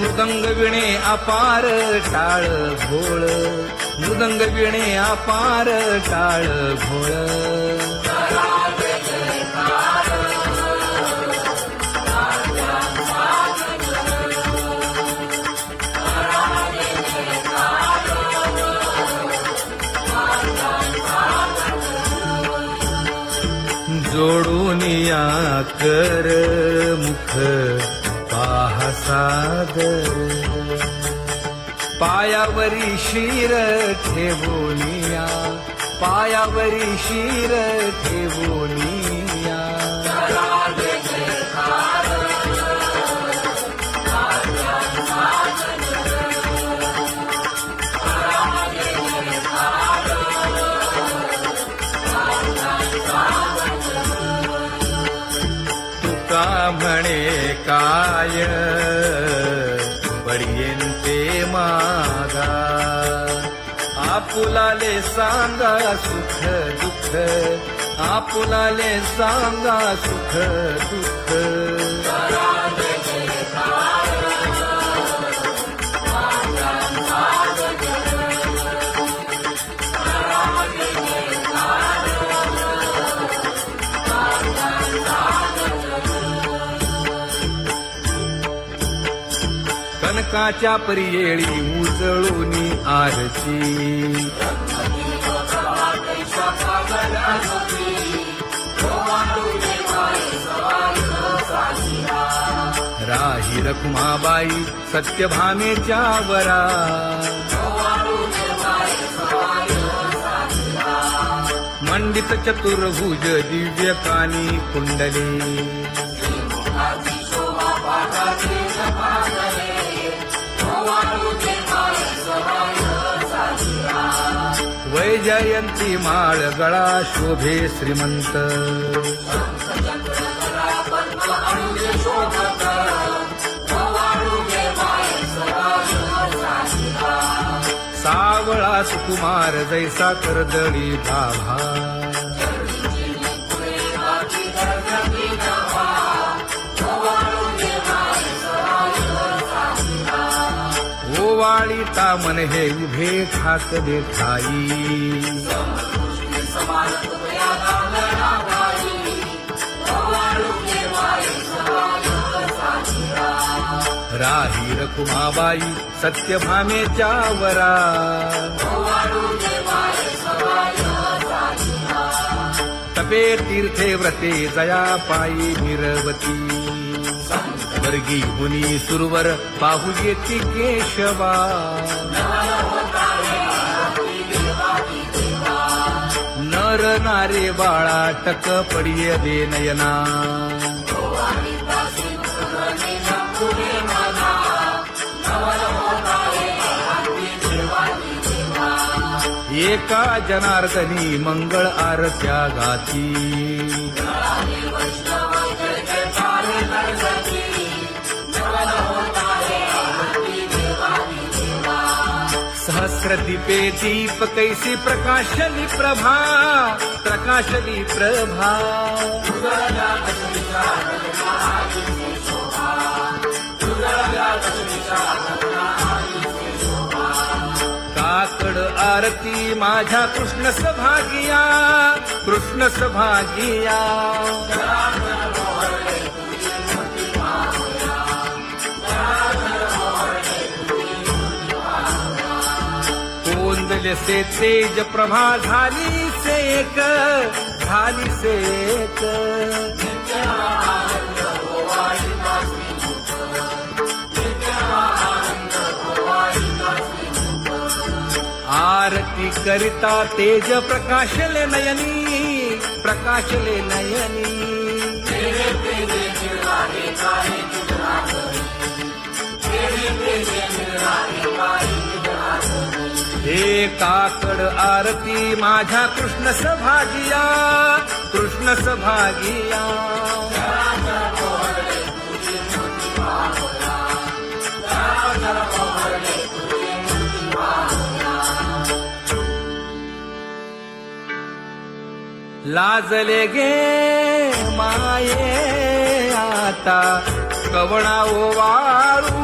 मृदंग विणे अपार टाळ भोळ, मृदंग विणे अपार टाळ भोळ. जोडून या कर मुख पाहा सादर, पायावरी शिर ठेवोनिया, पायावरी शिर ठेवोनिया. तुका म्हणे काय पडियेन ते मागा, आपुलाले सांगा सुख दुःख, आपुलाले सांगा सुख दुःख. कनकाच्या परियेळी उजळूनी आरती, राही रखुमाबाई सत्यभामेच्या वरा, मंडित चतुर्भुज दिव्य कानी कुंडली, वैजयंती माळ गळा शोभे श्रीमंत, सावळा सुकुमार जैसा कर्दळी गाभा, ओवाळीता मन हे उभे ठाक देखाई, राही रखुमाबाई सत्यभामेच्या वरा, तपे तीर्थे व्रते जया पायी निरवती, वर्गी मुनी सुरवर पाहू येती केशवा, नर नारे बाळा टक पडिये दे नयना, एका जनार्दनी मंगळ आरत्या गाती, सहस्र दीपे दीप कैसी प्रकाशली प्रभा, प्रकाशली प्रभा. काकड आरती माझ्या कृष्ण सभागिया, कृष्ण सभागिया. कोंदले से तेज प्रभा झाली सेक, झाली सेक. आरती करिता तेज प्रकाशले नयनी, प्रकाशले नयनी. हे काकड आरती माझ्या कृष्ण सभागिया, कृष्ण सभागिया. लाजले गे माये आता कवणा ओवाळू,